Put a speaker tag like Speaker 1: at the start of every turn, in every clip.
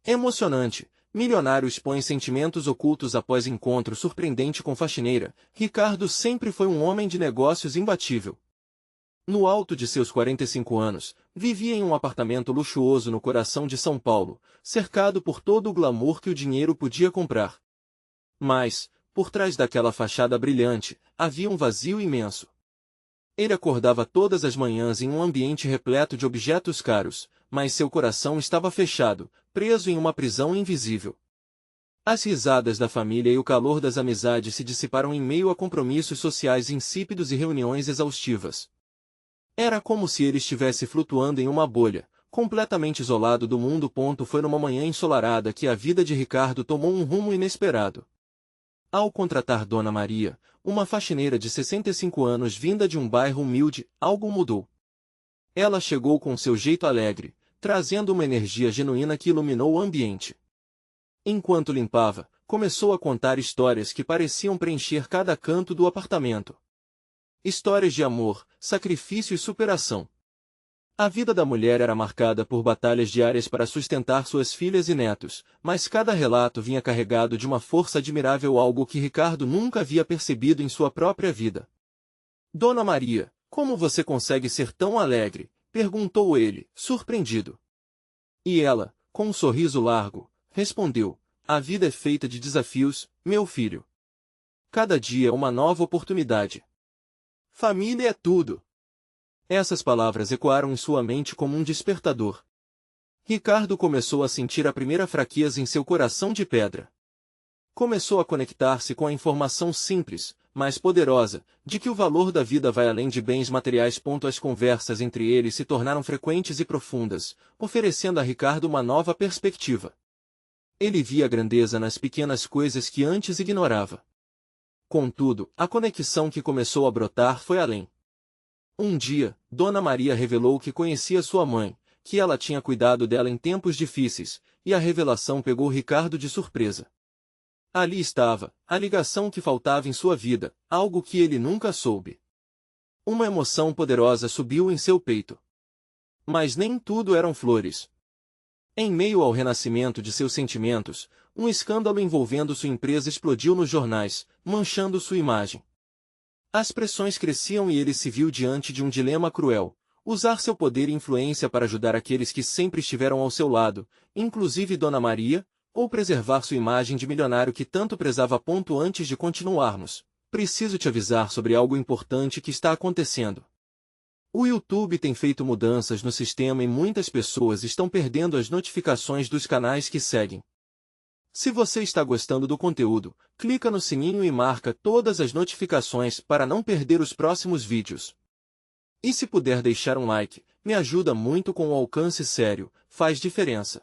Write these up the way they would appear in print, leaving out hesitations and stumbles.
Speaker 1: Emocionante. Milionário expõe sentimentos ocultos após encontro surpreendente com faxineira. Ricardo sempre foi um homem de negócios imbatível. No alto de seus 45 anos, vivia em um apartamento luxuoso no coração de São Paulo, cercado por todo o glamour que o dinheiro podia comprar. Mas, por trás daquela fachada brilhante, havia um vazio imenso. Ele acordava todas as manhãs em um ambiente repleto de objetos caros, mas seu coração estava fechado, preso em uma prisão invisível. As risadas da família e o calor das amizades se dissiparam em meio a compromissos sociais insípidos e reuniões exaustivas. Era como se ele estivesse flutuando em uma bolha, completamente isolado do mundo. Foi numa manhã ensolarada que a vida de Ricardo tomou um rumo inesperado. Ao contratar Dona Maria, uma faxineira de 65 anos vinda de um bairro humilde, algo mudou. Ela chegou com seu jeito alegre, trazendo uma energia genuína que iluminou o ambiente. Enquanto limpava, começou a contar histórias que pareciam preencher cada canto do apartamento. Histórias de amor, sacrifício e superação. A vida da mulher era marcada por batalhas diárias para sustentar suas filhas e netos, mas cada relato vinha carregado de uma força admirável, algo que Ricardo nunca havia percebido em sua própria vida. Dona Maria, como você consegue ser tão alegre? Perguntou ele, surpreendido. E ela, com um sorriso largo, respondeu: a vida é feita de desafios, meu filho. Cada dia é uma nova oportunidade. Família é tudo. Essas palavras ecoaram em sua mente como um despertador. Ricardo começou a sentir a primeira fraqueza em seu coração de pedra. Começou a conectar-se com a informação simples, mas poderosa, de que o valor da vida vai além de bens materiais. As conversas entre eles se tornaram frequentes e profundas, oferecendo a Ricardo uma nova perspectiva. Ele via a grandeza nas pequenas coisas que antes ignorava. Contudo, a conexão que começou a brotar foi além. Um dia, Dona Maria revelou que conhecia sua mãe, que ela tinha cuidado dela em tempos difíceis, e a revelação pegou Ricardo de surpresa. Ali estava, a ligação que faltava em sua vida, algo que ele nunca soube. Uma emoção poderosa subiu em seu peito. Mas nem tudo eram flores. Em meio ao renascimento de seus sentimentos, um escândalo envolvendo sua empresa explodiu nos jornais, manchando sua imagem. As pressões cresciam e ele se viu diante de um dilema cruel: usar seu poder e influência para ajudar aqueles que sempre estiveram ao seu lado, inclusive Dona Maria, ou preservar sua imagem de milionário que tanto prezava. Antes de continuarmos, preciso te avisar sobre algo importante que está acontecendo. O YouTube tem feito mudanças no sistema e muitas pessoas estão perdendo as notificações dos canais que seguem. Se você está gostando do conteúdo, clica no sininho e marca todas as notificações para não perder os próximos vídeos. E se puder deixar um like, me ajuda muito com o alcance sério, faz diferença.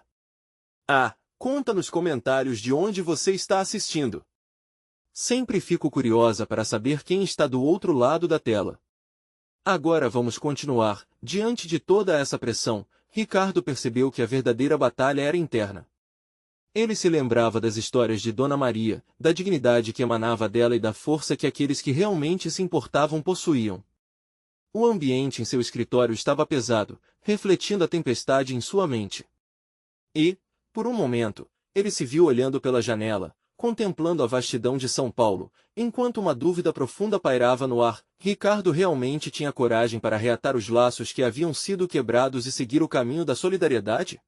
Speaker 1: Conta nos comentários de onde você está assistindo. Sempre fico curiosa para saber quem está do outro lado da tela. Agora vamos continuar. Diante de toda essa pressão, Ricardo percebeu que a verdadeira batalha era interna. Ele se lembrava das histórias de Dona Maria, da dignidade que emanava dela e da força que aqueles que realmente se importavam possuíam. O ambiente em seu escritório estava pesado, refletindo a tempestade em sua mente. E, por um momento, ele se viu olhando pela janela, contemplando a vastidão de São Paulo, enquanto uma dúvida profunda pairava no ar: Ricardo realmente tinha coragem para reatar os laços que haviam sido quebrados e seguir o caminho da solidariedade?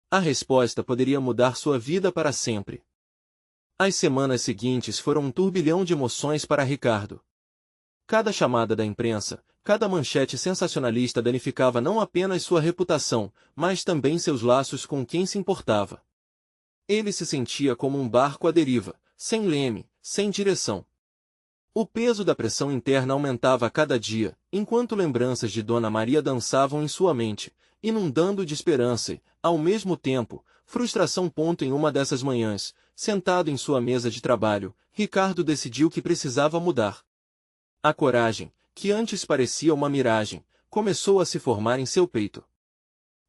Speaker 1: A resposta poderia mudar sua vida para sempre. As semanas seguintes foram um turbilhão de emoções para Ricardo. Cada chamada da imprensa, cada manchete sensacionalista danificava não apenas sua reputação, mas também seus laços com quem se importava. Ele se sentia como um barco à deriva, sem leme, sem direção. O peso da pressão interna aumentava a cada dia, enquanto lembranças de Dona Maria dançavam em sua mente, inundando de esperança e, ao mesmo tempo, frustração. Em uma dessas manhãs, sentado em sua mesa de trabalho, Ricardo decidiu que precisava mudar. A coragem, que antes parecia uma miragem, começou a se formar em seu peito.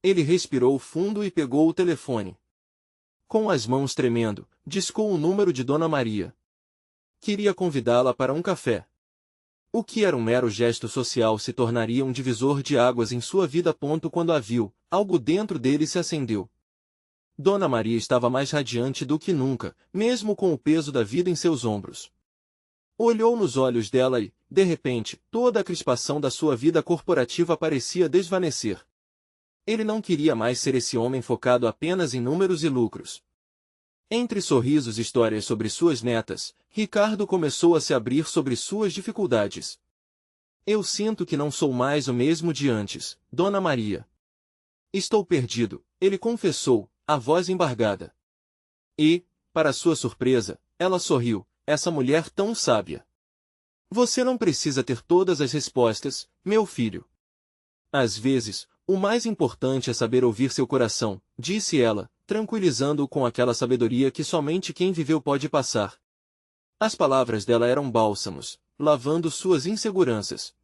Speaker 1: Ele respirou fundo e pegou o telefone. Com as mãos tremendo, discou o número de Dona Maria. Queria convidá-la para um café. O que era um mero gesto social se tornaria um divisor de águas em sua vida. Quando a viu, algo dentro dele se acendeu. Dona Maria estava mais radiante do que nunca, mesmo com o peso da vida em seus ombros. Olhou nos olhos dela e, de repente, toda a crispação da sua vida corporativa parecia desvanecer. Ele não queria mais ser esse homem focado apenas em números e lucros. Entre sorrisos e histórias sobre suas netas, Ricardo começou a se abrir sobre suas dificuldades. Eu sinto que não sou mais o mesmo de antes, Dona Maria. Estou perdido, ele confessou, a voz embargada. E, para sua surpresa, ela sorriu, essa mulher tão sábia. Você não precisa ter todas as respostas, meu filho. Às vezes, o mais importante é saber ouvir seu coração, disse ela, tranquilizando-o com aquela sabedoria que somente quem viveu pode passar. As palavras dela eram bálsamos, lavando suas inseguranças.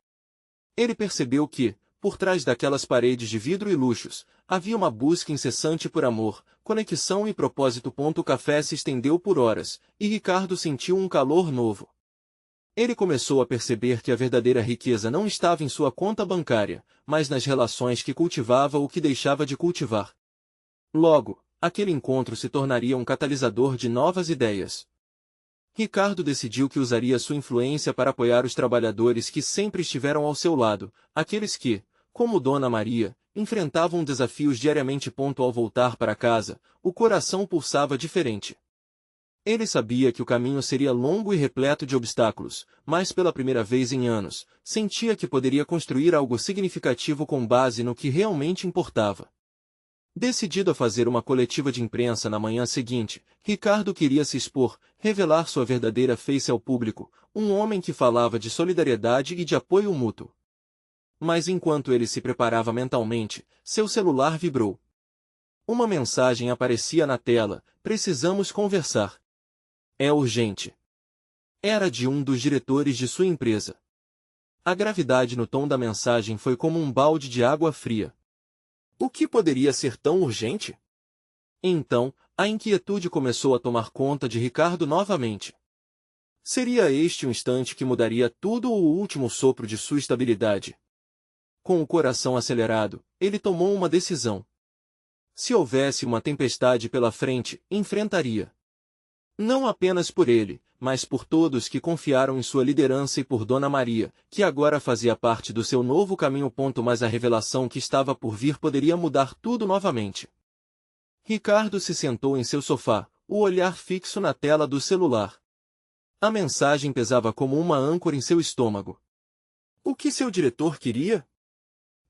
Speaker 1: Ele percebeu que, por trás daquelas paredes de vidro e luxos, havia uma busca incessante por amor, conexão e propósito. O café se estendeu por horas, e Ricardo sentiu um calor novo. Ele começou a perceber que a verdadeira riqueza não estava em sua conta bancária, mas nas relações que cultivava ou que deixava de cultivar. Logo, aquele encontro se tornaria um catalisador de novas ideias. Ricardo decidiu que usaria sua influência para apoiar os trabalhadores que sempre estiveram ao seu lado, aqueles que, como Dona Maria, enfrentavam desafios diariamente. Ao voltar para casa, o coração pulsava diferente. Ele sabia que o caminho seria longo e repleto de obstáculos, mas pela primeira vez em anos, sentia que poderia construir algo significativo com base no que realmente importava. Decidido a fazer uma coletiva de imprensa na manhã seguinte, Ricardo queria se expor, revelar sua verdadeira face ao público, um homem que falava de solidariedade e de apoio mútuo. Mas enquanto ele se preparava mentalmente, seu celular vibrou. Uma mensagem aparecia na tela: precisamos conversar. É urgente. Era de um dos diretores de sua empresa. A gravidade no tom da mensagem foi como um balde de água fria. O que poderia ser tão urgente? Então, a inquietude começou a tomar conta de Ricardo novamente. Seria este o instante que mudaria tudo ou o último sopro de sua estabilidade? Com o coração acelerado, ele tomou uma decisão. Se houvesse uma tempestade pela frente, enfrentaria. Não apenas por ele, mas por todos que confiaram em sua liderança e por Dona Maria, que agora fazia parte do seu novo caminho. Mas a revelação que estava por vir poderia mudar tudo novamente. Ricardo se sentou em seu sofá, o olhar fixo na tela do celular. A mensagem pesava como uma âncora em seu estômago. O que seu diretor queria?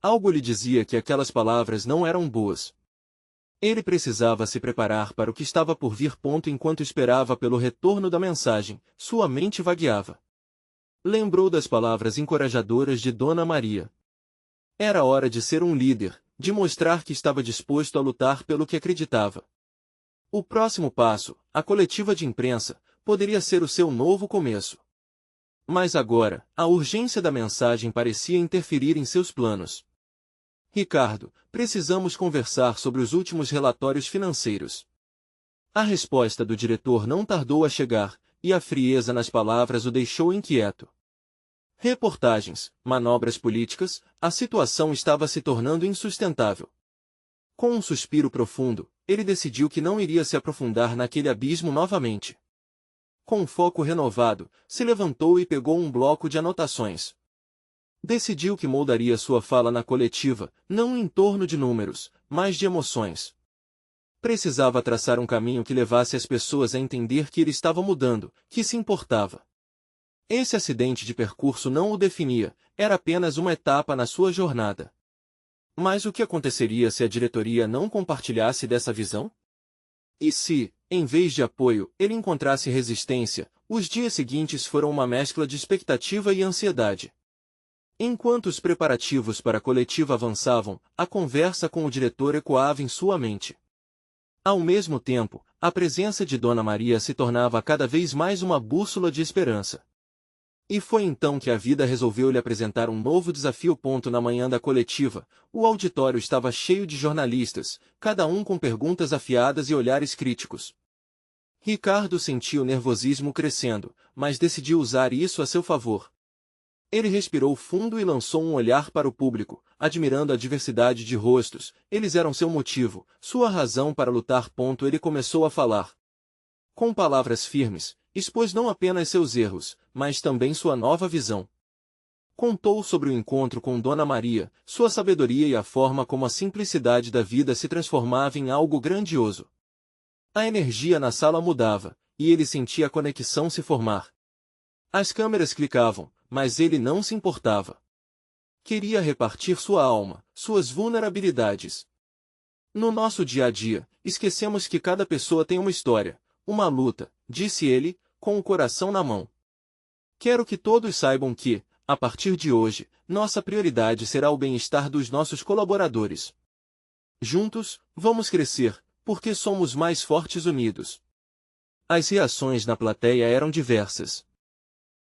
Speaker 1: Algo lhe dizia que aquelas palavras não eram boas. Ele precisava se preparar para o que estava por vir. Enquanto esperava pelo retorno da mensagem, sua mente vagueava. Lembrou das palavras encorajadoras de Dona Maria. Era hora de ser um líder, de mostrar que estava disposto a lutar pelo que acreditava. O próximo passo, a coletiva de imprensa, poderia ser o seu novo começo. Mas agora, a urgência da mensagem parecia interferir em seus planos. Ricardo, precisamos conversar sobre os últimos relatórios financeiros. A resposta do diretor não tardou a chegar, e a frieza nas palavras o deixou inquieto. Reportagens, manobras políticas, a situação estava se tornando insustentável. Com um suspiro profundo, ele decidiu que não iria se aprofundar naquele abismo novamente. Com um foco renovado, se levantou e pegou um bloco de anotações. Decidiu que moldaria sua fala na coletiva, não em torno de números, mas de emoções. Precisava traçar um caminho que levasse as pessoas a entender que ele estava mudando, que se importava. Esse acidente de percurso não o definia, era apenas uma etapa na sua jornada. Mas o que aconteceria se a diretoria não compartilhasse dessa visão? E se, em vez de apoio, ele encontrasse resistência? Os dias seguintes foram uma mescla de expectativa e ansiedade. Enquanto os preparativos para a coletiva avançavam, a conversa com o diretor ecoava em sua mente. Ao mesmo tempo, a presença de Dona Maria se tornava cada vez mais uma bússola de esperança. E foi então que a vida resolveu lhe apresentar um novo desafio. Na manhã da coletiva, o auditório estava cheio de jornalistas, cada um com perguntas afiadas e olhares críticos. Ricardo sentiu o nervosismo crescendo, mas decidiu usar isso a seu favor. Ele respirou fundo e lançou um olhar para o público, admirando a diversidade de rostos. Eles eram seu motivo, sua razão para lutar. Ele começou a falar. Com palavras firmes, expôs não apenas seus erros, mas também sua nova visão. Contou sobre o encontro com Dona Maria, sua sabedoria e a forma como a simplicidade da vida se transformava em algo grandioso. A energia na sala mudava, e ele sentia a conexão se formar. As câmeras clicavam, mas ele não se importava. Queria repartir sua alma, suas vulnerabilidades. No nosso dia a dia, esquecemos que cada pessoa tem uma história, uma luta, disse ele, com o coração na mão. Quero que todos saibam que, a partir de hoje, nossa prioridade será o bem-estar dos nossos colaboradores. Juntos, vamos crescer, porque somos mais fortes unidos. As reações na plateia eram diversas.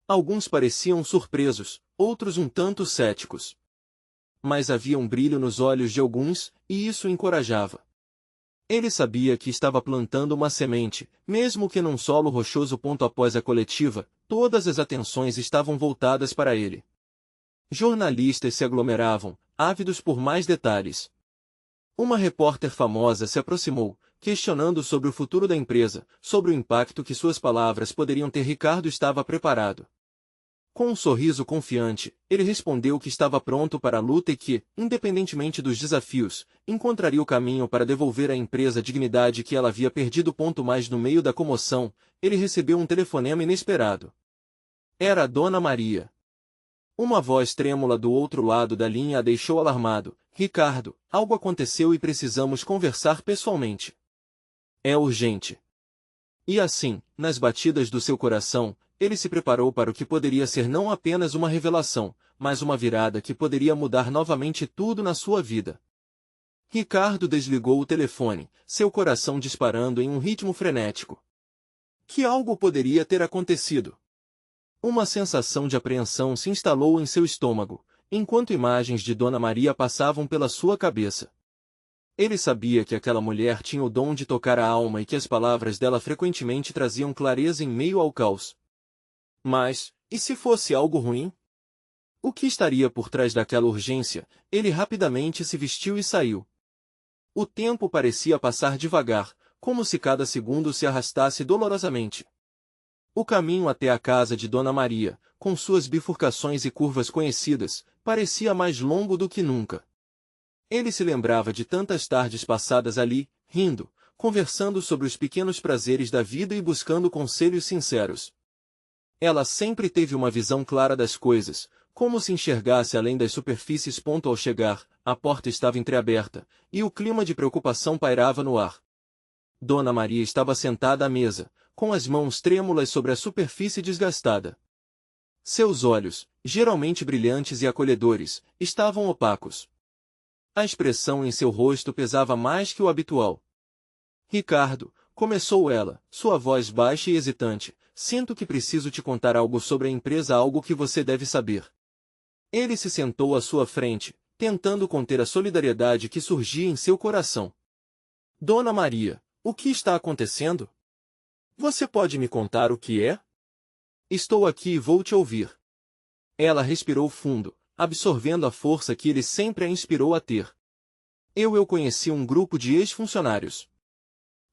Speaker 1: Alguns pareciam surpresos, outros um tanto céticos. Mas havia um brilho nos olhos de alguns, e isso encorajava. Ele sabia que estava plantando uma semente, mesmo que num solo rochoso. Após a coletiva, todas as atenções estavam voltadas para ele. Jornalistas se aglomeravam, ávidos por mais detalhes. Uma repórter famosa se aproximou, questionando sobre o futuro da empresa, sobre o impacto que suas palavras poderiam ter. Ricardo estava preparado. Com um sorriso confiante, ele respondeu que estava pronto para a luta e que, independentemente dos desafios, encontraria o caminho para devolver à empresa a dignidade que ela havia perdido. Mas no meio da comoção, ele recebeu um telefonema inesperado. Era a Dona Maria. Uma voz trêmula do outro lado da linha a deixou alarmado. Ricardo, algo aconteceu e precisamos conversar pessoalmente. É urgente. E assim, nas batidas do seu coração, ele se preparou para o que poderia ser não apenas uma revelação, mas uma virada que poderia mudar novamente tudo na sua vida. Ricardo desligou o telefone, seu coração disparando em um ritmo frenético. Que algo poderia ter acontecido? Uma sensação de apreensão se instalou em seu estômago, enquanto imagens de Dona Maria passavam pela sua cabeça. Ele sabia que aquela mulher tinha o dom de tocar a alma e que as palavras dela frequentemente traziam clareza em meio ao caos. Mas, e se fosse algo ruim? O que estaria por trás daquela urgência? Ele rapidamente se vestiu e saiu. O tempo parecia passar devagar, como se cada segundo se arrastasse dolorosamente. O caminho até a casa de Dona Maria, com suas bifurcações e curvas conhecidas, parecia mais longo do que nunca. Ele se lembrava de tantas tardes passadas ali, rindo, conversando sobre os pequenos prazeres da vida e buscando conselhos sinceros. Ela sempre teve uma visão clara das coisas, como se enxergasse além das superfícies. Ao chegar, a porta estava entreaberta, e o clima de preocupação pairava no ar. Dona Maria estava sentada à mesa, com as mãos trêmulas sobre a superfície desgastada. Seus olhos, geralmente brilhantes e acolhedores, estavam opacos. A expressão em seu rosto pesava mais que o habitual. Ricardo, começou ela, sua voz baixa e hesitante, sinto que preciso te contar algo sobre a empresa, algo que você deve saber. Ele se sentou à sua frente, tentando conter a solidariedade que surgia em seu coração. Dona Maria, o que está acontecendo? Você pode me contar o que é? Estou aqui e vou te ouvir. Ela respirou fundo, absorvendo a força que ele sempre a inspirou a ter. Eu conheci um grupo de ex-funcionários.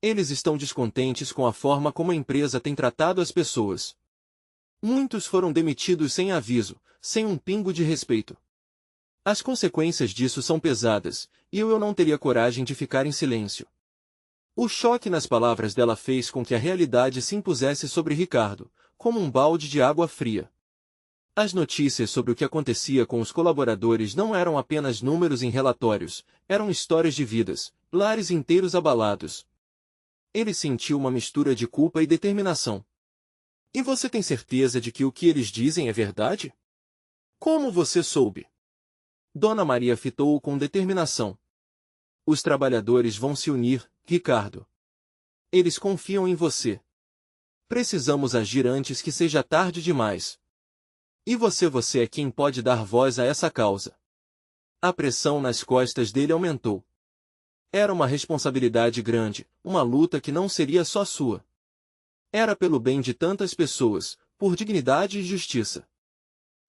Speaker 1: Eles estão descontentes com a forma como a empresa tem tratado as pessoas. Muitos foram demitidos sem aviso, sem um pingo de respeito. As consequências disso são pesadas, e eu não teria coragem de ficar em silêncio. O choque nas palavras dela fez com que a realidade se impusesse sobre Ricardo, como um balde de água fria. As notícias sobre o que acontecia com os colaboradores não eram apenas números em relatórios, eram histórias de vidas, lares inteiros abalados. Ele sentiu uma mistura de culpa e determinação. E você tem certeza de que o que eles dizem é verdade? Como você soube? Dona Maria fitou-o com determinação. Os trabalhadores vão se unir, Ricardo. Eles confiam em você. Precisamos agir antes que seja tarde demais. E você é quem pode dar voz a essa causa. A pressão nas costas dele aumentou. Era uma responsabilidade grande, uma luta que não seria só sua. Era pelo bem de tantas pessoas, por dignidade e justiça.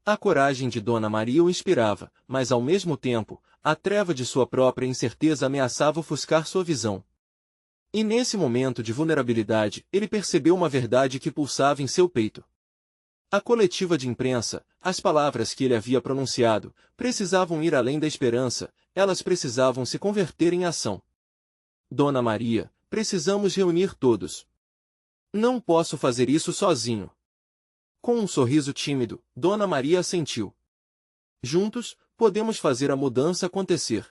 Speaker 1: A coragem de Dona Maria o inspirava, mas ao mesmo tempo, a treva de sua própria incerteza ameaçava ofuscar sua visão. E nesse momento de vulnerabilidade, ele percebeu uma verdade que pulsava em seu peito. A coletiva de imprensa, as palavras que ele havia pronunciado, precisavam ir além da esperança, elas precisavam se converter em ação. Dona Maria, precisamos reunir todos. Não posso fazer isso sozinho. Com um sorriso tímido, Dona Maria assentiu. Juntos, podemos fazer a mudança acontecer.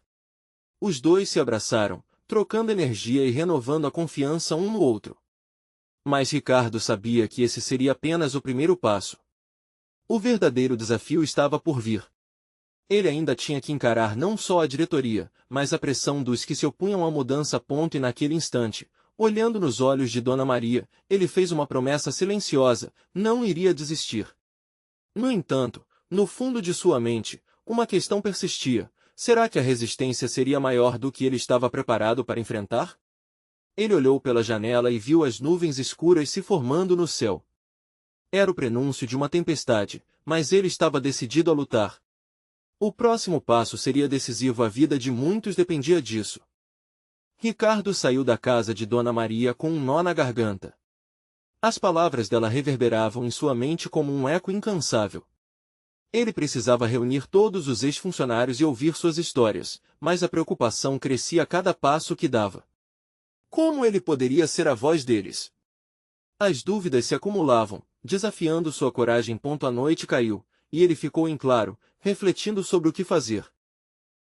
Speaker 1: Os dois se abraçaram, trocando energia e renovando a confiança um no outro. Mas Ricardo sabia que esse seria apenas o primeiro passo. O verdadeiro desafio estava por vir. Ele ainda tinha que encarar não só a diretoria, mas a pressão dos que se opunham à mudança. E naquele instante, olhando nos olhos de Dona Maria, ele fez uma promessa silenciosa: não iria desistir. No entanto, no fundo de sua mente, uma questão persistia: será que a resistência seria maior do que ele estava preparado para enfrentar? Ele olhou pela janela e viu as nuvens escuras se formando no céu. Era o prenúncio de uma tempestade, mas ele estava decidido a lutar. O próximo passo seria decisivo, a vida de muitos dependia disso. Ricardo saiu da casa de Dona Maria com um nó na garganta. As palavras dela reverberavam em sua mente como um eco incansável. Ele precisava reunir todos os ex-funcionários e ouvir suas histórias, mas a preocupação crescia a cada passo que dava. Como ele poderia ser a voz deles? As dúvidas se acumulavam, desafiando sua coragem. A noite caiu, e ele ficou em claro, refletindo sobre o que fazer.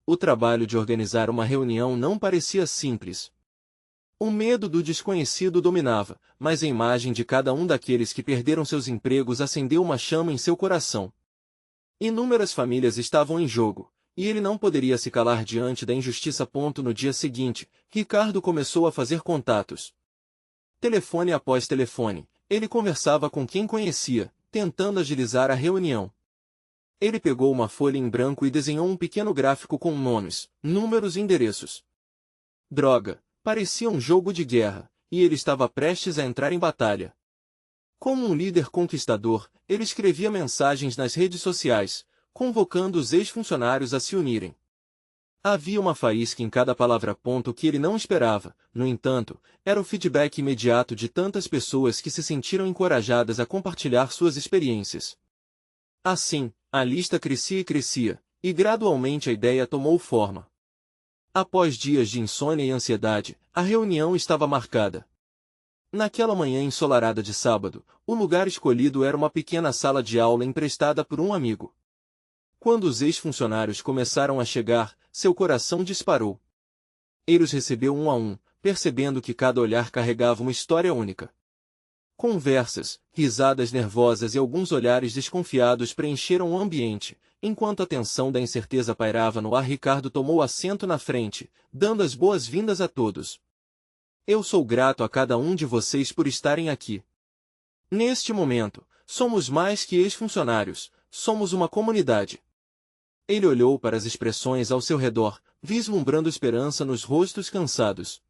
Speaker 1: O trabalho de organizar uma reunião não parecia simples. O medo do desconhecido dominava, mas a imagem de cada um daqueles que perderam seus empregos acendeu uma chama em seu coração. Inúmeras famílias estavam em jogo, e ele não poderia se calar diante da injustiça. No dia seguinte, Ricardo começou a fazer contatos. Telefone após telefone, ele conversava com quem conhecia, tentando agilizar a reunião. Ele pegou uma folha em branco e desenhou um pequeno gráfico com nomes, números e endereços. Droga, parecia um jogo de guerra, e ele estava prestes a entrar em batalha. Como um líder conquistador, ele escrevia mensagens nas redes sociais, convocando os ex-funcionários a se unirem. Havia uma faísca em cada palavra. O que ele não esperava, no entanto, era o feedback imediato de tantas pessoas que se sentiram encorajadas a compartilhar suas experiências. Assim, a lista crescia e crescia, e gradualmente a ideia tomou forma. Após dias de insônia e ansiedade, a reunião estava marcada. Naquela manhã ensolarada de sábado, o lugar escolhido era uma pequena sala de aula emprestada por um amigo. Quando os ex-funcionários começaram a chegar, seu coração disparou. Ele os recebeu um a um, percebendo que cada olhar carregava uma história única. Conversas, risadas nervosas e alguns olhares desconfiados preencheram o ambiente, enquanto a tensão da incerteza pairava no ar. Ricardo tomou assento na frente, dando as boas-vindas a todos. Eu sou grato a cada um de vocês por estarem aqui. Neste momento, somos mais que ex-funcionários, somos uma comunidade. Ele olhou para as expressões ao seu redor, vislumbrando esperança nos rostos cansados.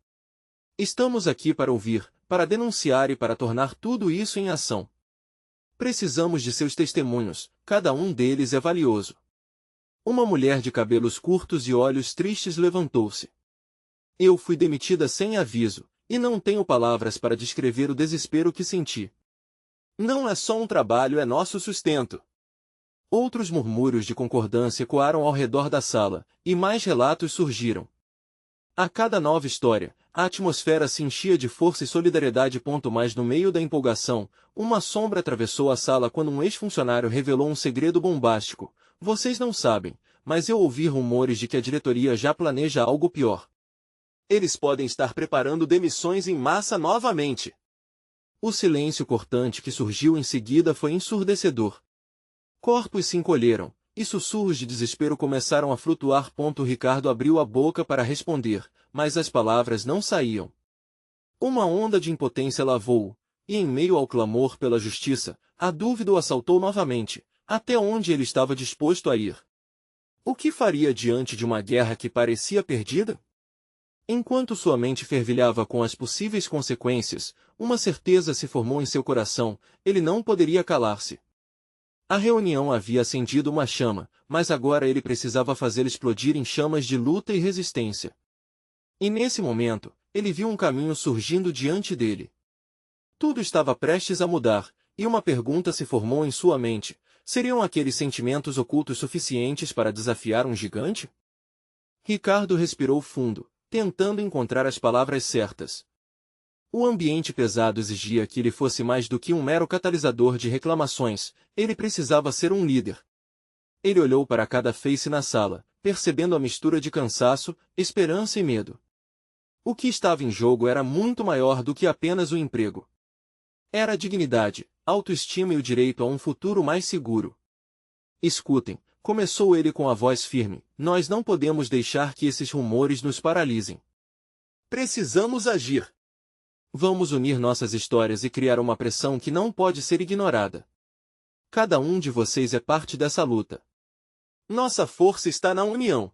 Speaker 1: Estamos aqui para ouvir, para denunciar e para tornar tudo isso em ação. Precisamos de seus testemunhos, cada um deles é valioso. Uma mulher de cabelos curtos e olhos tristes levantou-se. Eu fui demitida sem aviso, e não tenho palavras para descrever o desespero que senti. Não é só um trabalho, é nosso sustento. Outros murmúrios de concordância ecoaram ao redor da sala, e mais relatos surgiram. A cada nova história, a atmosfera se enchia de força e solidariedade. Mas no meio da empolgação, uma sombra atravessou a sala quando um ex-funcionário revelou um segredo bombástico. Vocês não sabem, mas eu ouvi rumores de que a diretoria já planeja algo pior. Eles podem estar preparando demissões em massa novamente. O silêncio cortante que surgiu em seguida foi ensurdecedor. Corpos se encolheram, e sussurros de desespero começaram a flutuar. Ricardo abriu a boca para responder, mas as palavras não saíam. Uma onda de impotência lavou-o, e em meio ao clamor pela justiça, a dúvida o assaltou novamente, até onde ele estava disposto a ir. O que faria diante de uma guerra que parecia perdida? Enquanto sua mente fervilhava com as possíveis consequências, uma certeza se formou em seu coração: ele não poderia calar-se. A reunião havia acendido uma chama, mas agora ele precisava fazê-la explodir em chamas de luta e resistência. E nesse momento, ele viu um caminho surgindo diante dele. Tudo estava prestes a mudar, e uma pergunta se formou em sua mente: seriam aqueles sentimentos ocultos suficientes para desafiar um gigante? Ricardo respirou fundo, tentando encontrar as palavras certas. O ambiente pesado exigia que ele fosse mais do que um mero catalisador de reclamações, ele precisava ser um líder. Ele olhou para cada face na sala, percebendo a mistura de cansaço, esperança e medo. O que estava em jogo era muito maior do que apenas o emprego. Era a dignidade, autoestima e o direito a um futuro mais seguro. Escutem, começou ele com a voz firme, nós não podemos deixar que esses rumores nos paralisem. Precisamos agir. Vamos unir nossas histórias e criar uma pressão que não pode ser ignorada. Cada um de vocês é parte dessa luta. Nossa força está na união.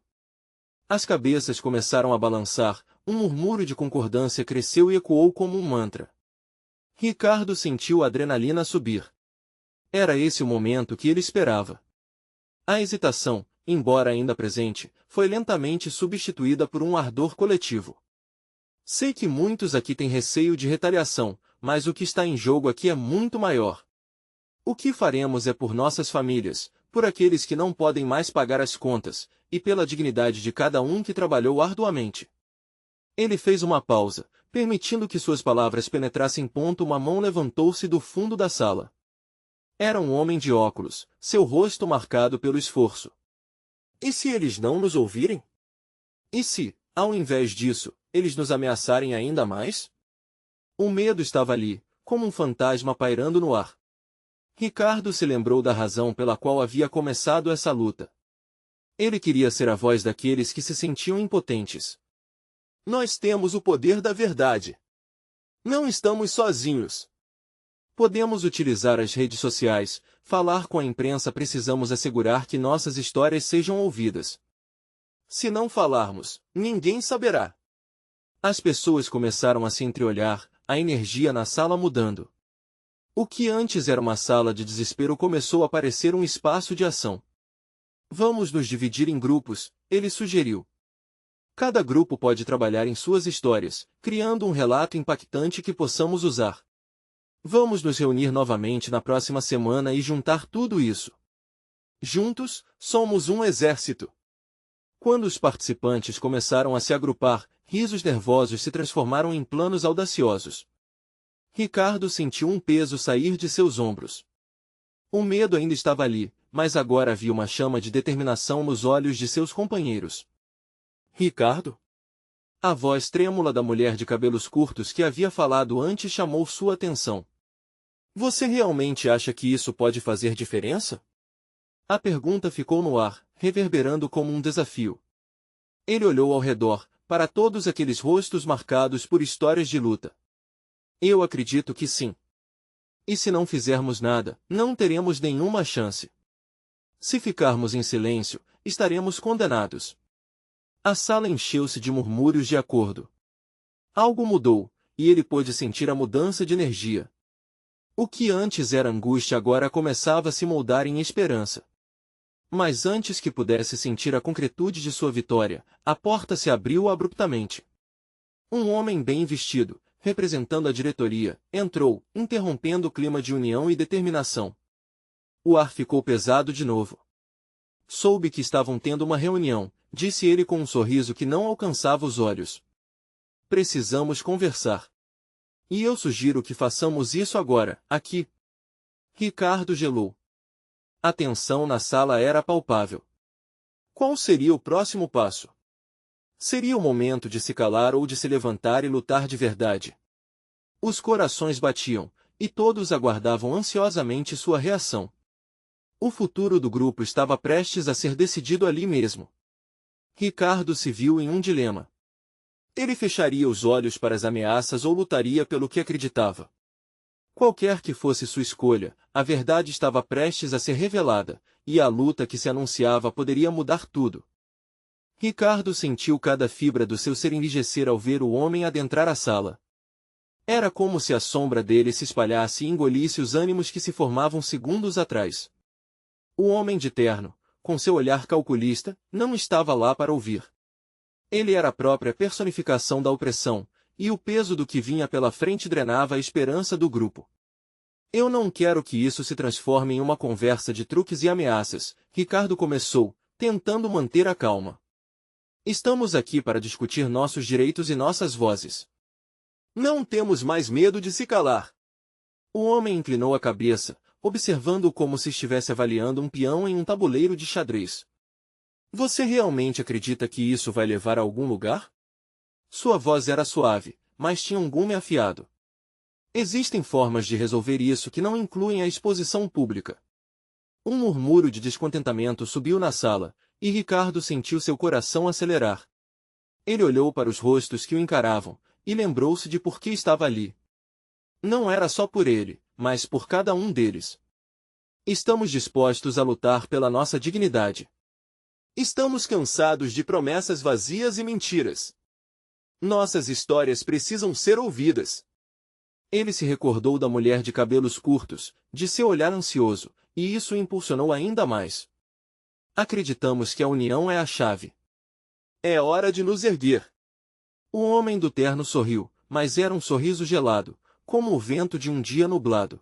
Speaker 1: As cabeças começaram a balançar, um murmúrio de concordância cresceu e ecoou como um mantra. Ricardo sentiu a adrenalina subir. Era esse o momento que ele esperava. A hesitação, embora ainda presente, foi lentamente substituída por um ardor coletivo. Sei que muitos aqui têm receio de retaliação, mas o que está em jogo aqui é muito maior. O que faremos é por nossas famílias, por aqueles que não podem mais pagar as contas, e pela dignidade de cada um que trabalhou arduamente. Ele fez uma pausa, permitindo que suas palavras penetrassem. Uma mão levantou-se do fundo da sala. Era um homem de óculos, seu rosto marcado pelo esforço. E se eles não nos ouvirem? E se, ao invés disso, eles nos ameaçarem ainda mais? O medo estava ali, como um fantasma pairando no ar. Ricardo se lembrou da razão pela qual havia começado essa luta. Ele queria ser a voz daqueles que se sentiam impotentes. Nós temos o poder da verdade. Não estamos sozinhos. Podemos utilizar as redes sociais, falar com a imprensa, precisamos assegurar que nossas histórias sejam ouvidas. Se não falarmos, ninguém saberá. As pessoas começaram a se entreolhar, a energia na sala mudando. O que antes era uma sala de desespero começou a parecer um espaço de ação. Vamos nos dividir em grupos, ele sugeriu. Cada grupo pode trabalhar em suas histórias, criando um relato impactante que possamos usar. Vamos nos reunir novamente na próxima semana e juntar tudo isso. Juntos, somos um exército. Quando os participantes começaram a se agrupar, risos nervosos se transformaram em planos audaciosos. Ricardo sentiu um peso sair de seus ombros. O medo ainda estava ali, mas agora havia uma chama de determinação nos olhos de seus companheiros. Ricardo? A voz trêmula da mulher de cabelos curtos que havia falado antes chamou sua atenção. Você realmente acha que isso pode fazer diferença? A pergunta ficou no ar, reverberando como um desafio. Ele olhou ao redor, para todos aqueles rostos marcados por histórias de luta. Eu acredito que sim. E se não fizermos nada, não teremos nenhuma chance. Se ficarmos em silêncio, estaremos condenados. A sala encheu-se de murmúrios de acordo. Algo mudou, e ele pôde sentir a mudança de energia. O que antes era angústia agora começava a se moldar em esperança. Mas antes que pudesse sentir a concretude de sua vitória, a porta se abriu abruptamente. Um homem bem vestido, representando a diretoria, entrou, interrompendo o clima de união e determinação. O ar ficou pesado de novo. Soube que estavam tendo uma reunião, disse ele com um sorriso que não alcançava os olhos. Precisamos conversar. E eu sugiro que façamos isso agora, aqui. Ricardo gelou. A tensão na sala era palpável. Qual seria o próximo passo? Seria o momento de se calar ou de se levantar e lutar de verdade? Os corações batiam, e todos aguardavam ansiosamente sua reação. O futuro do grupo estava prestes a ser decidido ali mesmo. Ricardo se viu em um dilema. Ele fecharia os olhos para as ameaças ou lutaria pelo que acreditava. Qualquer que fosse sua escolha, a verdade estava prestes a ser revelada, e a luta que se anunciava poderia mudar tudo. Ricardo sentiu cada fibra do seu ser enrijecer ao ver o homem adentrar a sala. Era como se a sombra dele se espalhasse e engolisse os ânimos que se formavam segundos atrás. O homem de terno, com seu olhar calculista, não estava lá para ouvir. Ele era a própria personificação da opressão, e o peso do que vinha pela frente drenava a esperança do grupo. Eu não quero que isso se transforme em uma conversa de truques e ameaças, Ricardo começou, tentando manter a calma. Estamos aqui para discutir nossos direitos e nossas vozes. Não temos mais medo de se calar. O homem inclinou a cabeça, observando-o como se estivesse avaliando um peão em um tabuleiro de xadrez. Você realmente acredita que isso vai levar a algum lugar? Sua voz era suave, mas tinha um gume afiado. Existem formas de resolver isso que não incluem a exposição pública. Um murmúrio de descontentamento subiu na sala, e Ricardo sentiu seu coração acelerar. Ele olhou para os rostos que o encaravam, e lembrou-se de por que estava ali. Não era só por ele, mas por cada um deles. Estamos dispostos a lutar pela nossa dignidade. Estamos cansados de promessas vazias e mentiras. Nossas histórias precisam ser ouvidas. Ele se recordou da mulher de cabelos curtos, de seu olhar ansioso, e isso o impulsionou ainda mais. Acreditamos que a união é a chave. É hora de nos erguer. O homem do terno sorriu, mas era um sorriso gelado, como o vento de um dia nublado.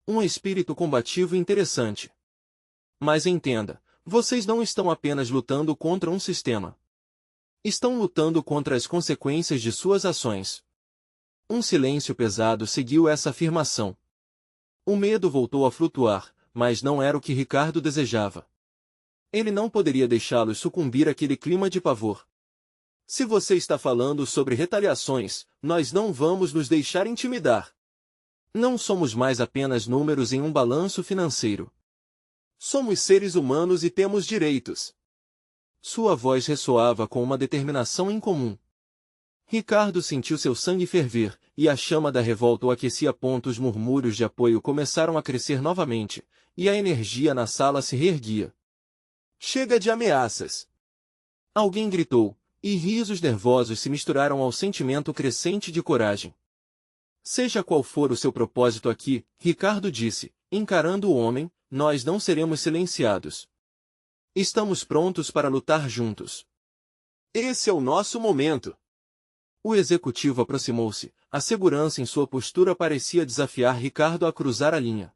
Speaker 1: Um espírito combativo e interessante. Mas entenda, vocês não estão apenas lutando contra um sistema. Estão lutando contra as consequências de suas ações. Um silêncio pesado seguiu essa afirmação. O medo voltou a flutuar, mas não era o que Ricardo desejava. Ele não poderia deixá-los sucumbir àquele clima de pavor. Se você está falando sobre retaliações, nós não vamos nos deixar intimidar. Não somos mais apenas números em um balanço financeiro. Somos seres humanos e temos direitos. Sua voz ressoava com uma determinação incomum. Ricardo sentiu seu sangue ferver, e a chama da revolta o aquecia. Os murmúrios de apoio começaram a crescer novamente, e a energia na sala se reerguia. Chega de ameaças! Alguém gritou, e risos nervosos se misturaram ao sentimento crescente de coragem. Seja qual for o seu propósito aqui, Ricardo disse, encarando o homem, nós não seremos silenciados. Estamos prontos para lutar juntos. Esse é o nosso momento. O executivo aproximou-se, a segurança em sua postura parecia desafiar Ricardo a cruzar a linha.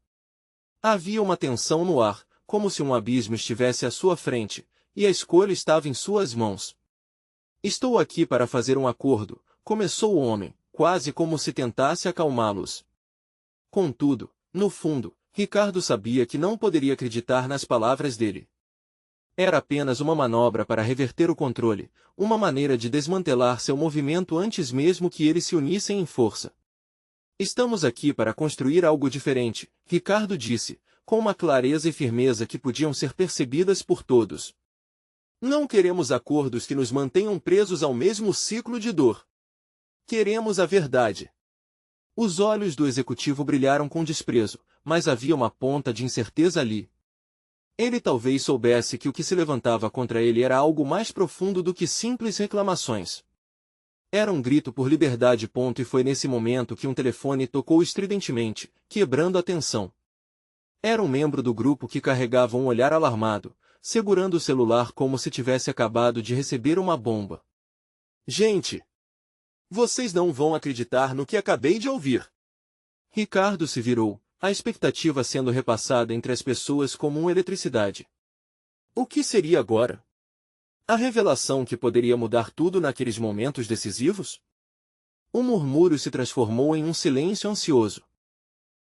Speaker 1: Havia uma tensão no ar, como se um abismo estivesse à sua frente, e a escolha estava em suas mãos. Estou aqui para fazer um acordo, começou o homem, quase como se tentasse acalmá-los. Contudo, no fundo, Ricardo sabia que não poderia acreditar nas palavras dele. Era apenas uma manobra para reverter o controle, uma maneira de desmantelar seu movimento antes mesmo que eles se unissem em força. Estamos aqui para construir algo diferente, Ricardo disse, com uma clareza e firmeza que podiam ser percebidas por todos. Não queremos acordos que nos mantenham presos ao mesmo ciclo de dor. Queremos a verdade. Os olhos do executivo brilharam com desprezo, mas havia uma ponta de incerteza ali. Ele talvez soubesse que o que se levantava contra ele era algo mais profundo do que simples reclamações. Era um grito por liberdade. E foi nesse momento que um telefone tocou estridentemente, quebrando a tensão. Era um membro do grupo que carregava um olhar alarmado, segurando o celular como se tivesse acabado de receber uma bomba. Gente! Vocês não vão acreditar no que acabei de ouvir. Ricardo se virou, a expectativa sendo repassada entre as pessoas como uma eletricidade. O que seria agora? A revelação que poderia mudar tudo naqueles momentos decisivos? O murmúrio se transformou em um silêncio ansioso.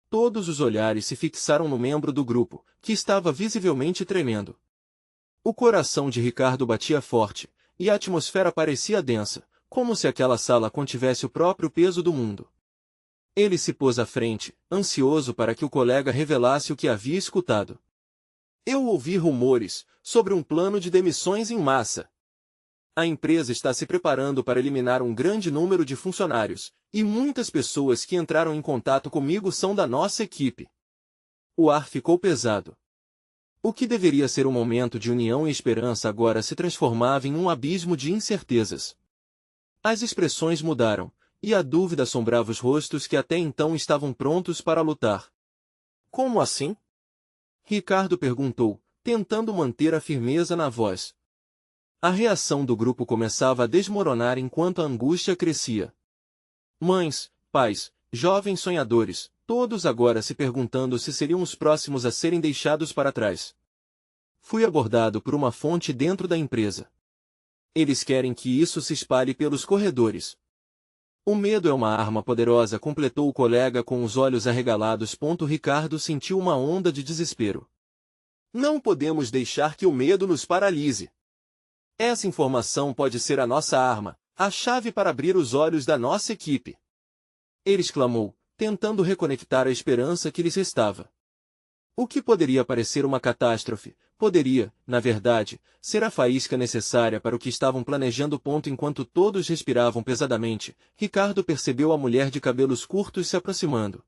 Speaker 1: Todos os olhares se fixaram no membro do grupo, que estava visivelmente tremendo. O coração de Ricardo batia forte, e a atmosfera parecia densa, como se aquela sala contivesse o próprio peso do mundo. Ele se pôs à frente, ansioso para que o colega revelasse o que havia escutado. Eu ouvi rumores sobre um plano de demissões em massa. A empresa está se preparando para eliminar um grande número de funcionários, e muitas pessoas que entraram em contato comigo são da nossa equipe. O ar ficou pesado. O que deveria ser um momento de união e esperança agora se transformava em um abismo de incertezas. As expressões mudaram, e a dúvida assombrava os rostos que até então estavam prontos para lutar. Como assim? Ricardo perguntou, tentando manter a firmeza na voz. A reação do grupo começava a desmoronar enquanto a angústia crescia. Mães, pais, jovens sonhadores, todos agora se perguntando se seriam os próximos a serem deixados para trás. Fui abordado por uma fonte dentro da empresa. Eles querem que isso se espalhe pelos corredores. O medo é uma arma poderosa, completou o colega com os olhos arregalados. Ricardo sentiu uma onda de desespero. Não podemos deixar que o medo nos paralise. Essa informação pode ser a nossa arma, a chave para abrir os olhos da nossa equipe. Ele exclamou, tentando reconectar a esperança que lhes restava. O que poderia parecer uma catástrofe, poderia, na verdade, ser a faísca necessária para o que estavam planejando. Enquanto todos respiravam pesadamente, Ricardo percebeu a mulher de cabelos curtos se aproximando.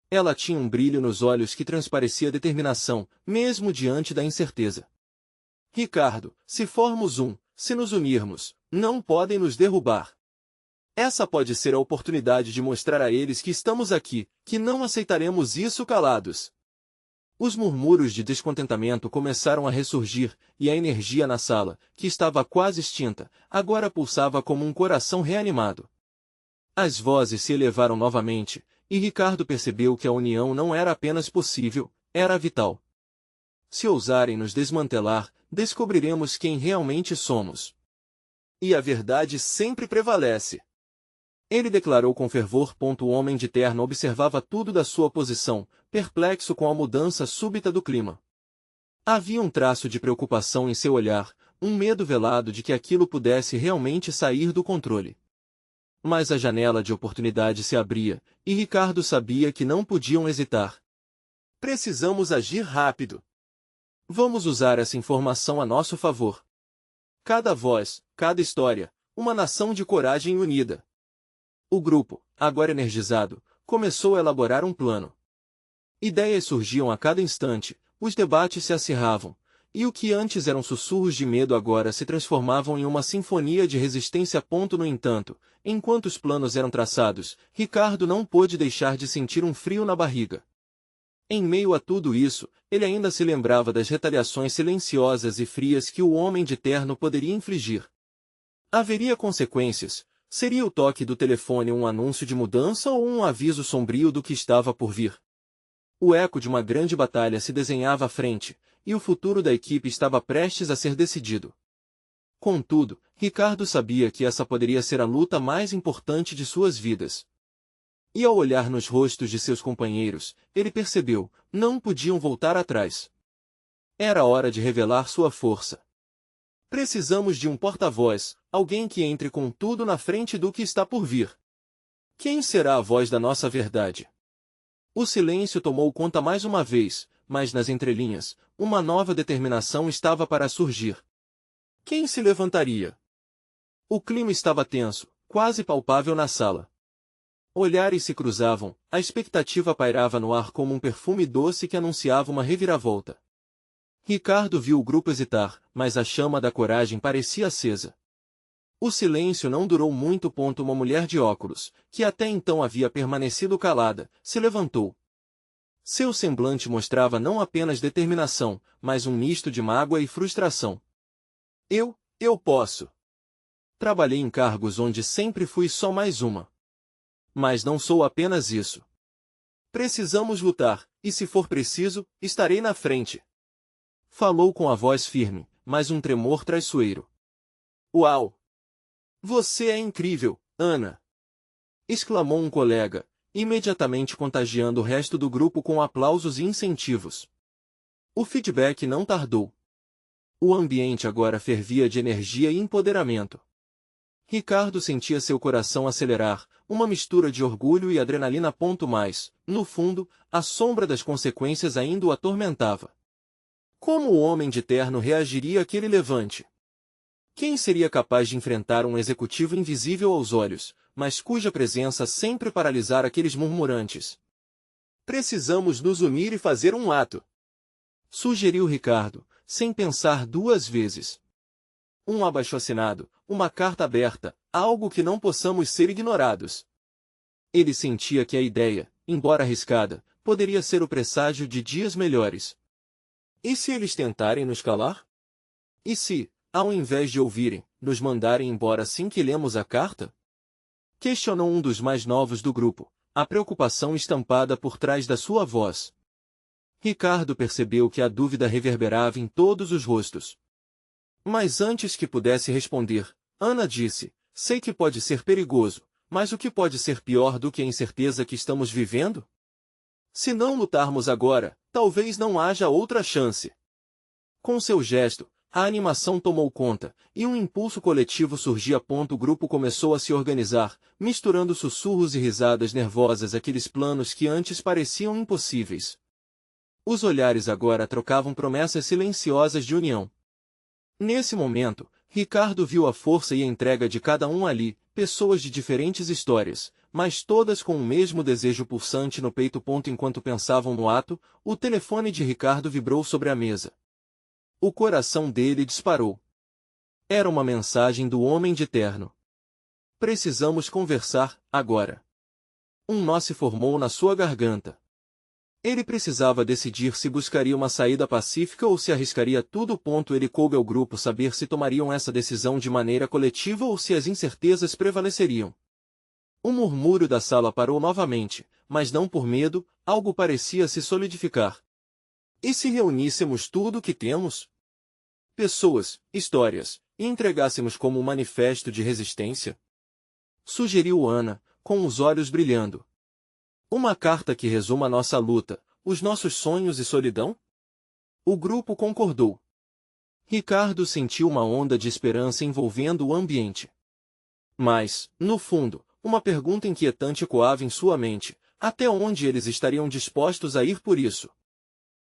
Speaker 1: Ela tinha um brilho nos olhos que transparecia determinação, mesmo diante da incerteza. Ricardo, se nos unirmos, não podem nos derrubar. Essa pode ser a oportunidade de mostrar a eles que estamos aqui, que não aceitaremos isso calados. Os murmúrios de descontentamento começaram a ressurgir, e a energia na sala, que estava quase extinta, agora pulsava como um coração reanimado. As vozes se elevaram novamente, e Ricardo percebeu que a união não era apenas possível, era vital. Se ousarem nos desmantelar, descobriremos quem realmente somos. E a verdade sempre prevalece. Ele declarou com fervor. O homem de terno observava tudo da sua posição, perplexo com a mudança súbita do clima. Havia um traço de preocupação em seu olhar, um medo velado de que aquilo pudesse realmente sair do controle. Mas a janela de oportunidade se abria, e Ricardo sabia que não podiam hesitar. Precisamos agir rápido. Vamos usar essa informação a nosso favor. Cada voz, cada história, uma nação de coragem unida. O grupo, agora energizado, começou a elaborar um plano. Ideias surgiam a cada instante, os debates se acirravam, e o que antes eram sussurros de medo agora se transformavam em uma sinfonia de resistência. No entanto, enquanto os planos eram traçados, Ricardo não pôde deixar de sentir um frio na barriga. Em meio a tudo isso, ele ainda se lembrava das retaliações silenciosas e frias que o homem de terno poderia infligir. Haveria consequências. Seria o toque do telefone um anúncio de mudança ou um aviso sombrio do que estava por vir? O eco de uma grande batalha se desenhava à frente, e o futuro da equipe estava prestes a ser decidido. Contudo, Ricardo sabia que essa poderia ser a luta mais importante de suas vidas. E ao olhar nos rostos de seus companheiros, ele percebeu, não podiam voltar atrás. Era hora de revelar sua força. Precisamos de um porta-voz, alguém que entre com tudo na frente do que está por vir. Quem será a voz da nossa verdade? O silêncio tomou conta mais uma vez, mas nas entrelinhas, uma nova determinação estava para surgir. Quem se levantaria? O clima estava tenso, quase palpável na sala. Olhares se cruzavam, a expectativa pairava no ar como um perfume doce que anunciava uma reviravolta. Ricardo viu o grupo hesitar, mas a chama da coragem parecia acesa. O silêncio não durou muito. Uma mulher de óculos, que até então havia permanecido calada, se levantou. Seu semblante mostrava não apenas determinação, mas um misto de mágoa e frustração. Eu posso. Trabalhei em cargos onde sempre fui só mais uma. Mas não sou apenas isso. Precisamos lutar, e se for preciso, estarei na frente. Falou com a voz firme, mas um tremor traiçoeiro. Uau! Você é incrível, Ana! Exclamou um colega, imediatamente contagiando o resto do grupo com aplausos e incentivos. O feedback não tardou. O ambiente agora fervia de energia e empoderamento. Ricardo sentia seu coração acelerar, uma mistura de orgulho e adrenalina. Mas, no fundo, a sombra das consequências ainda o atormentava. Como o homem de terno reagiria àquele levante? Quem seria capaz de enfrentar um executivo invisível aos olhos, mas cuja presença sempre paralisara aqueles murmurantes? Precisamos nos unir e fazer um ato, sugeriu Ricardo, sem pensar duas vezes. Um abaixo-assinado, uma carta aberta, algo que não possamos ser ignorados. Ele sentia que a ideia, embora arriscada, poderia ser o presságio de dias melhores. E se eles tentarem nos calar? E se, ao invés de ouvirem, nos mandarem embora assim que lemos a carta? Questionou um dos mais novos do grupo, a preocupação estampada por trás da sua voz. Ricardo percebeu que a dúvida reverberava em todos os rostos. Mas antes que pudesse responder, Ana disse, sei que pode ser perigoso, mas o que pode ser pior do que a incerteza que estamos vivendo? Se não lutarmos agora, talvez não haja outra chance. Com seu gesto, a animação tomou conta, e um impulso coletivo surgia. O grupo começou a se organizar, misturando sussurros e risadas nervosas àqueles planos que antes pareciam impossíveis. Os olhares agora trocavam promessas silenciosas de união. Nesse momento, Ricardo viu a força e a entrega de cada um ali, pessoas de diferentes histórias, mas todas com o mesmo desejo pulsante no peito. Enquanto pensavam no ato, o telefone de Ricardo vibrou sobre a mesa. O coração dele disparou. Era uma mensagem do Homem de Terno. Precisamos conversar, agora. Um nó se formou na sua garganta. Ele precisava decidir se buscaria uma saída pacífica ou se arriscaria tudo. Ele coube ao grupo saber se tomariam essa decisão de maneira coletiva ou se as incertezas prevaleceriam. O murmúrio da sala parou novamente, mas não por medo, algo parecia se solidificar. E se reuníssemos tudo o que temos? Pessoas, histórias, e entregássemos como um manifesto de resistência? Sugeriu Ana, com os olhos brilhando. Uma carta que resuma nossa luta, os nossos sonhos e solidão? O grupo concordou. Ricardo sentiu uma onda de esperança envolvendo o ambiente. Mas, no fundo, uma pergunta inquietante ecoava em sua mente: até onde eles estariam dispostos a ir por isso?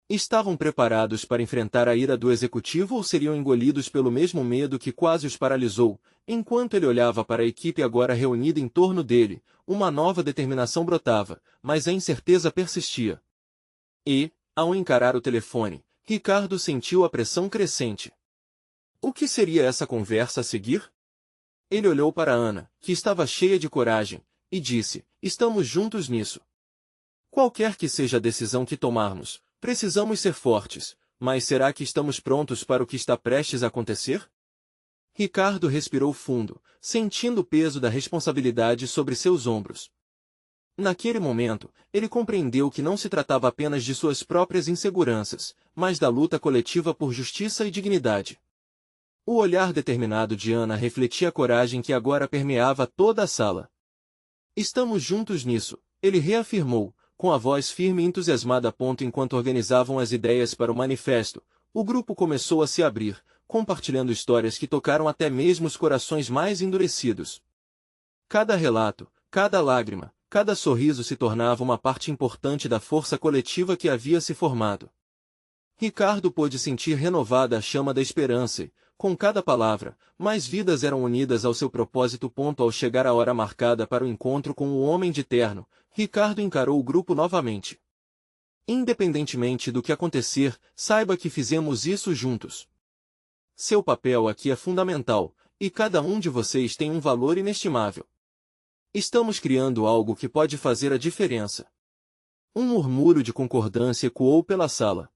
Speaker 1: Estavam preparados para enfrentar a ira do executivo ou seriam engolidos pelo mesmo medo que quase os paralisou? Enquanto ele olhava para a equipe agora reunida em torno dele, uma nova determinação brotava, mas a incerteza persistia. E, ao encarar o telefone, Ricardo sentiu a pressão crescente. O que seria essa conversa a seguir? Ele olhou para Ana, que estava cheia de coragem, e disse: estamos juntos nisso. Qualquer que seja a decisão que tomarmos, precisamos ser fortes, mas será que estamos prontos para o que está prestes a acontecer? Ricardo respirou fundo, sentindo o peso da responsabilidade sobre seus ombros. Naquele momento, ele compreendeu que não se tratava apenas de suas próprias inseguranças, mas da luta coletiva por justiça e dignidade. O olhar determinado de Ana refletia a coragem que agora permeava toda a sala. Estamos juntos nisso, ele reafirmou, com a voz firme e entusiasmada. Enquanto organizavam as ideias para o manifesto, o grupo começou a se abrir, compartilhando histórias que tocaram até mesmo os corações mais endurecidos. Cada relato, cada lágrima, cada sorriso se tornava uma parte importante da força coletiva que havia se formado. Ricardo pôde sentir renovada a chama da esperança e, com cada palavra, mais vidas eram unidas ao seu propósito. Ao chegar a hora marcada para o encontro com o Homem de Terno, Ricardo encarou o grupo novamente. Independentemente do que acontecer, saiba que fizemos isso juntos. Seu papel aqui é fundamental, e cada um de vocês tem um valor inestimável. Estamos criando algo que pode fazer a diferença. Um murmúrio de concordância ecoou pela sala.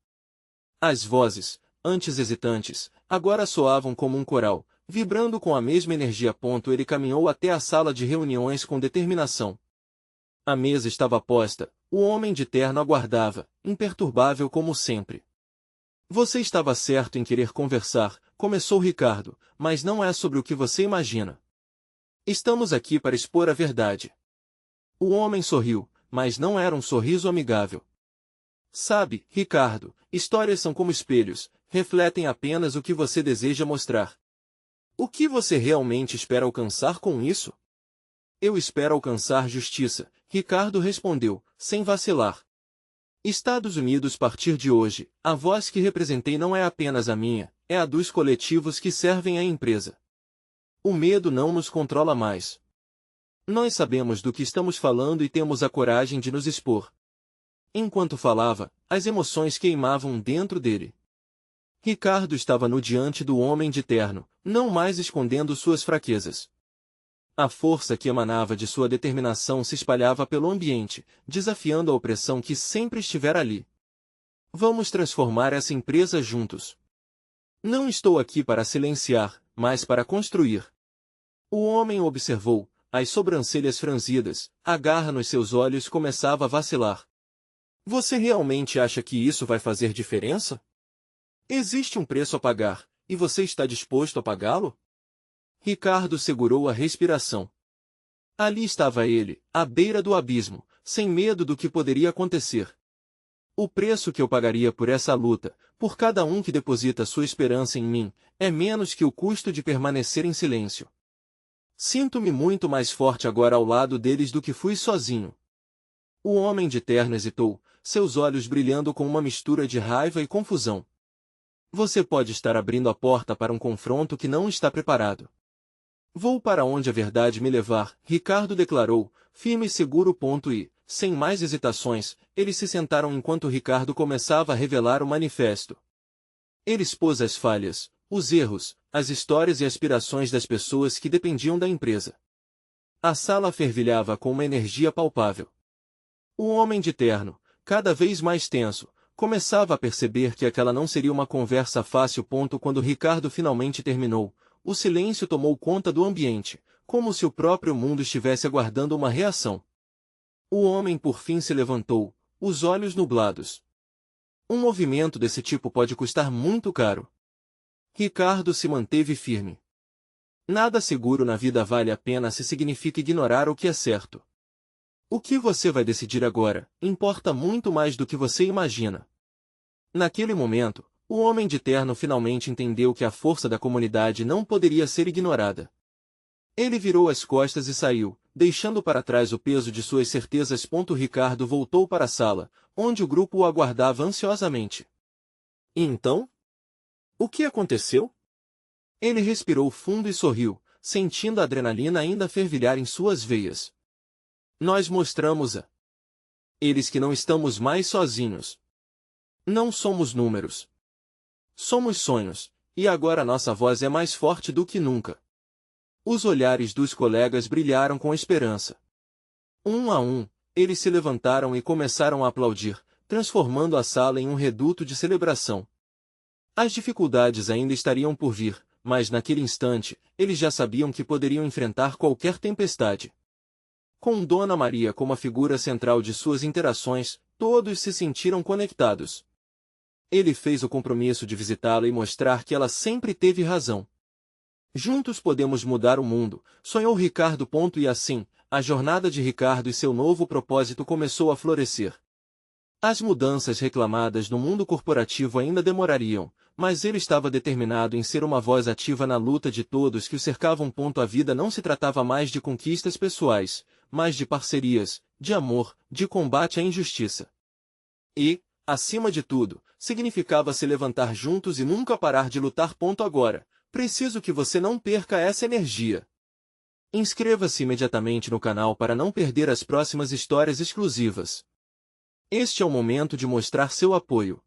Speaker 1: As vozes, antes hesitantes, agora soavam como um coral, vibrando com a mesma energia. Ele caminhou até a sala de reuniões com determinação. A mesa estava posta, o Homem de Terno aguardava, imperturbável como sempre. Você estava certo em querer conversar, começou Ricardo, mas não é sobre o que você imagina. Estamos aqui para expor a verdade. O homem sorriu, mas não era um sorriso amigável. Sabe, Ricardo, histórias são como espelhos, refletem apenas o que você deseja mostrar. O que você realmente espera alcançar com isso? Eu espero alcançar justiça, Ricardo respondeu, sem vacilar. Estados Unidos. A partir de hoje, a voz que representei não é apenas a minha, é a dos coletivos que servem à empresa. O medo não nos controla mais. Nós sabemos do que estamos falando e temos a coragem de nos expor. Enquanto falava, as emoções queimavam dentro dele. Ricardo estava no diante do Homem de Terno, não mais escondendo suas fraquezas. A força que emanava de sua determinação se espalhava pelo ambiente, desafiando a opressão que sempre estivera ali. Vamos transformar essa empresa juntos. Não estou aqui para silenciar, mas para construir. O homem observou, as sobrancelhas franzidas, a garra nos seus olhos começava a vacilar. Você realmente acha que isso vai fazer diferença? Existe um preço a pagar, e você está disposto a pagá-lo? Ricardo segurou a respiração. Ali estava ele, à beira do abismo, sem medo do que poderia acontecer. O preço que eu pagaria por essa luta, por cada um que deposita sua esperança em mim, é menos que o custo de permanecer em silêncio. Sinto-me muito mais forte agora ao lado deles do que fui sozinho. O homem de terno hesitou, seus olhos brilhando com uma mistura de raiva e confusão. Você pode estar abrindo a porta para um confronto que não está preparado. Vou para onde a verdade me levar, Ricardo declarou, firme e seguro. Sem mais hesitações, eles se sentaram enquanto Ricardo começava a revelar o manifesto. Ele expôs as falhas, os erros, as histórias e aspirações das pessoas que dependiam da empresa. A sala fervilhava com uma energia palpável. O homem de terno, cada vez mais tenso, começava a perceber que aquela não seria uma conversa fácil. Quando Ricardo finalmente terminou, o silêncio tomou conta do ambiente, como se o próprio mundo estivesse aguardando uma reação. O homem por fim se levantou, os olhos nublados. Um movimento desse tipo pode custar muito caro. Ricardo se manteve firme. Nada seguro na vida vale a pena se significa ignorar o que é certo. O que você vai decidir agora importa muito mais do que você imagina. Naquele momento, o homem de terno finalmente entendeu que a força da comunidade não poderia ser ignorada. Ele virou as costas e saiu, deixando para trás o peso de suas certezas. Ricardo voltou para a sala, onde o grupo o aguardava ansiosamente. E então? O que aconteceu? Ele respirou fundo e sorriu, sentindo a adrenalina ainda fervilhar em suas veias. Nós mostramos a eles que não estamos mais sozinhos. Não somos números. Somos sonhos, e agora nossa voz é mais forte do que nunca. Os olhares dos colegas brilharam com esperança. Um a um, eles se levantaram e começaram a aplaudir, transformando a sala em um reduto de celebração. As dificuldades ainda estariam por vir, mas naquele instante, eles já sabiam que poderiam enfrentar qualquer tempestade. Com Dona Maria como a figura central de suas interações, todos se sentiram conectados. Ele fez o compromisso de visitá-la e mostrar que ela sempre teve razão. Juntos podemos mudar o mundo, sonhou Ricardo. E assim, a jornada de Ricardo e seu novo propósito começou a florescer. As mudanças reclamadas no mundo corporativo ainda demorariam, mas ele estava determinado em ser uma voz ativa na luta de todos que o cercavam. A vida não se tratava mais de conquistas pessoais, mas de parcerias, de amor, de combate à injustiça. E, acima de tudo, significava se levantar juntos e nunca parar de lutar. Agora, preciso que você não perca essa energia. Inscreva-se imediatamente no canal para não perder as próximas histórias exclusivas. Este é o momento de mostrar seu apoio.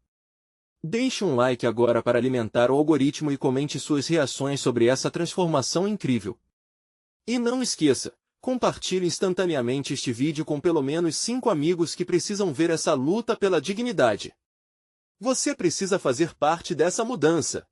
Speaker 1: Deixe um like agora para alimentar o algoritmo e comente suas reações sobre essa transformação incrível. E não esqueça, compartilhe instantaneamente este vídeo com pelo menos 5 amigos que precisam ver essa luta pela dignidade. Você precisa fazer parte dessa mudança.